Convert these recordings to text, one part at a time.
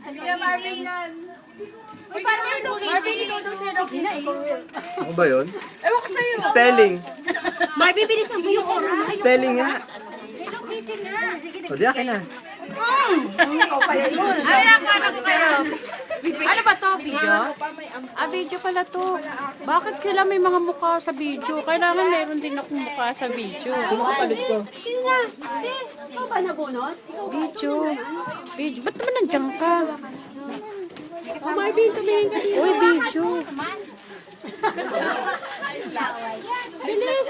Kaya Marvin yan. Uy, paano yung Hello Kitty? Marvin, ikaw daw si Hello Kitty. Ako ba yun? Ewan ko sa'yo. Spelling. Marvin, bilisan mo yung oras. Spelling nga. Hello Kitty nga. O, di akin na. Ay, akala ko kayo. Ano ba to? Video? Ah, video pala to. Bakit sila may mga mukha sa video? Kailangan meron din akong mukha sa video. Kapalit ko. Sino nga? Ikaw ba nabunot? Video. Video. Ba't naman nandiyan ka? Oh, Marvin, tumingin ka dito. Uy, video.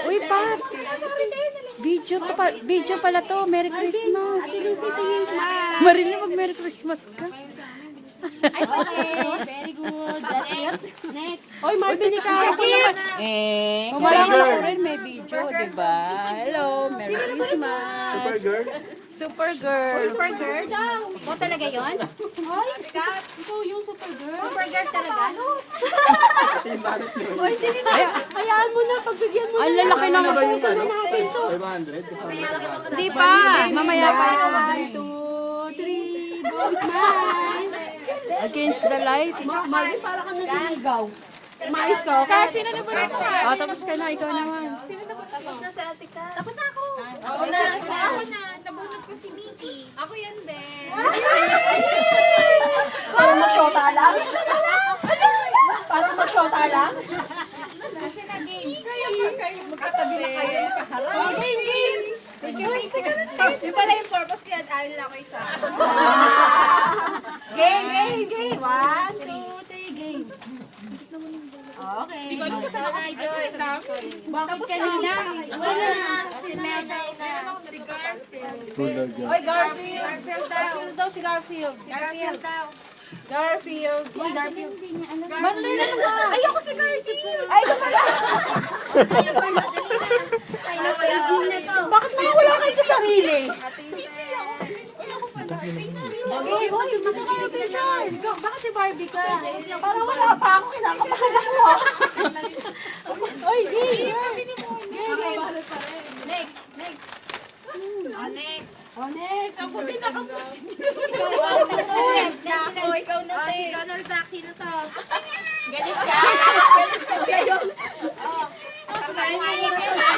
Uy, Pat. Video pala to. Merry Christmas. Marilyn, mag-Merry Christmas ka. Okay, very good. That's it. Next. Oy, Marvin, ikaw. Kailangan ako rin may video, di ba? Hello, Merry Christmas. Supergirl. Supergirl. Supergirl daw. O talaga yun? Oy, ikaw yung Supergirl. Supergirl talaga? Oy, sige na. Hayaan mo na, pagbigyan mo Ang lalaki ng... Isa na natin to. 500. Kasama Di pa. Mamaya pa. 1, 2, 3, go, smile. Against the light. Marvin, para ka nagiligaw. Mais ka, okay? Kahit sino na ba? Oh, tapos ka na. Ikaw naman. Tapos na ako. Ako na. Nabunot ko si Mickey. Ako yan, be. Para mag-shota lang? Para mag-shota lang? Kasi na game. Magkatabi na kayo. Oh, game, game. Yung pala yung purpose kaya ayaw nila ako isa. Game, game, game. 1, 2, 3, game. Okay. Bakit kanina? Si Melda na. Oy, Garfield. Sino daw si Garfield? Garfield daw. Garfield. Uy, Garfield. Marlene, ano ba? Ayoko si Garfield. Ay, ito pala. Bakit wala kayo sa sarili? Uy, dito kayo ganyan. Bakit si Barbie ka? Parang wala pa ako. Kinakabahan ako. Oy, game. Next. Oh, next. Oh, next. Ako din nakabusin. Ikaw na, te. Si Donald Duck, sino to? Galit ka? Kawayan yan, ha?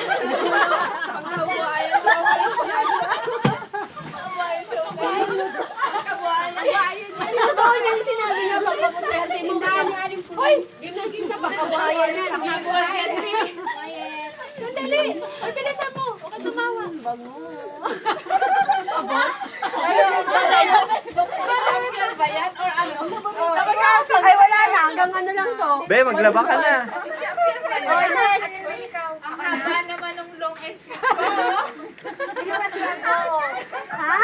Ano ba yung sinabi niya pagpapaswerte mo? Hoy! Ginagin na pagkabuhayan yan. Pagkabuhayan yan. Sandali! Hoy, bilisan mo! Huwag ka tumawa. Bango. Champion ba yan? Or ano? Ay, wala na. Hanggang ano lang to. Be, maglaba ka na. Oh, next. Ang haba naman ng long S ko. Ha?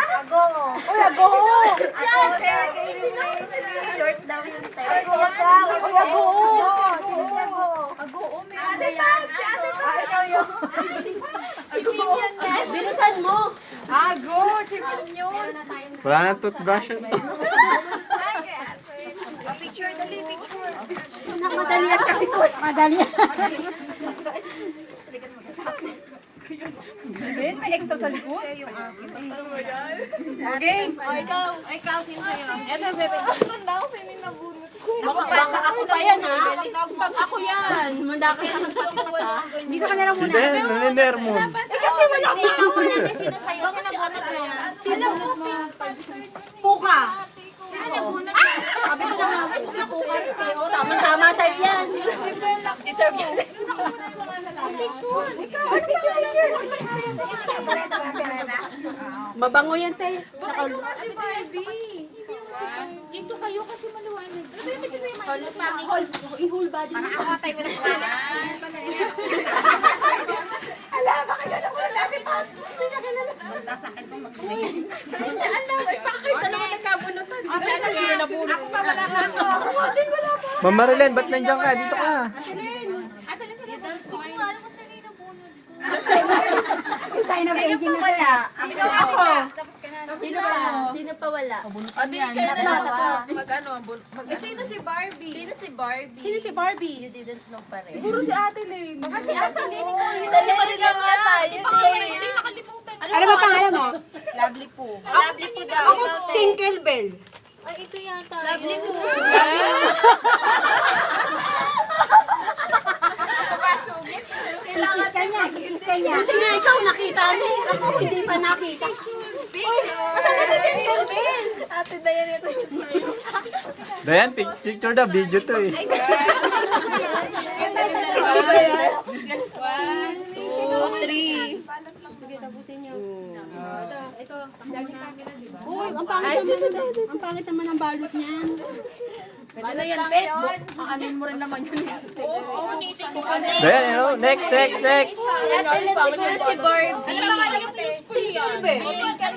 Uy, ago! Short daw yung tayo. Uy, ago! Ano yan? Ikaw yun. Bilisan mo! Ago, si Pinyon. Wala na toothbrush yun. Picture, dali, picture. Madalian kasi to. Madali. May extra sa likod. Game! Ikaw, sino sa'yo? Baka ako pa yan, ha? Pag ako yan, mandaka sa nagpapata. Dito ka na lang muna. Hindi, naniner mo. Kasi wala pa ako. Sino sa'yo? Sino nabunot mo? Sila Puka. Sino nabunot mo? Sabi ko na nga, si Puka. Oo, tama-tama sa'yo yan. Deserve yan. Mabango yan, te. Tsaka, Dito kayo kasi maluwanag. Ano ba yung kasi may i-whole body. Para ako tayo mo na Ala, baka yan ako lalapit. Hindi na kilala. Ako pa wala ka ako. Ma'am Marilyn, ba't nandiyan ka? Dito ka. Sign of aging na Wala. Ikaw ako. Sino pa? Sino pa wala? Ano yan? Mag-ano? Sino si Barbie? Sino si Barbie? Sino si Barbie? You didn't know pa rin. Siguro si Ate Lane. Baka si Ate Lene ko. Dali pa rin lang yata. Yun Hindi eh. nakalimutan. Ano ba pangalan mo? Lovely po. Lovely po daw. Ako, Tinkle Bell. Ay, ito yata. Lovely mo. Kikis ka niya, kikis ka niya. Buti nga ikaw nakita mo. Ako hindi pa nakita. Asan na si Dimples? Ate Dayan ito. Dayan, picture na, video to eh. 1, 2, 3. Sige, tapusin niyo. Ito. Uy, ang pangit naman. Ang pangit naman ang balot niyan. Pwede na yan, Pet. Aanin mo rin naman yun. Dayan, you know, next. Ate Len, siguro si Barbie. Ano ba yung peaceful yan? Nakita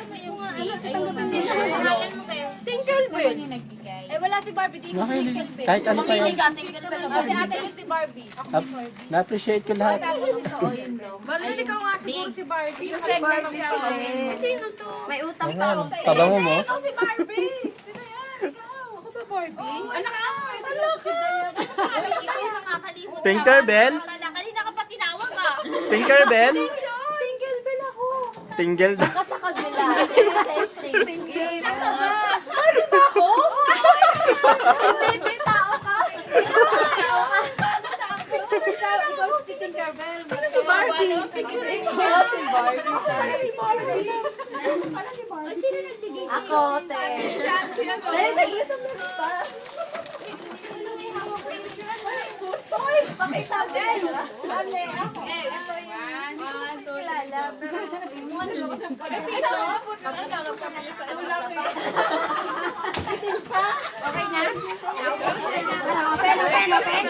mo yung Tinkerbell. Eh, wala si Barbie dito. Tinkerbell. Kahit ano pa yan. Si Ate Len si Barbie. Na-appreciate ko lahat. Balon, ikaw nga siguro si Barbie. Yung pregnant siya. Sino to? May utang Ano pa nga, ako sa pabango mo? Ikaw si Barbie. Anak ako, ito lang si Dayan. Ikaw yung nakakalimot. Tinkerbell? Kanina ka pa tinawag ah. Tinkerbell? Tinkerbell ako. Tingle ba? Sa kabila. Hindi, tao ka. Ikaw si Tinkerbell. Sino si Barbie? Ikaw si Barbie. Sino nagbigay sa'yo? Ako, te. Dahil nag-iisip na pa. Hoy, pakita mo. Ate, ako. Ito yan. Okay na? Open. Open natin.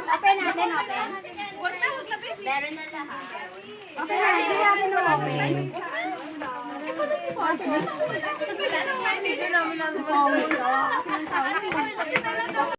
Open natin. Meron na lahat. Open natin. Open natin.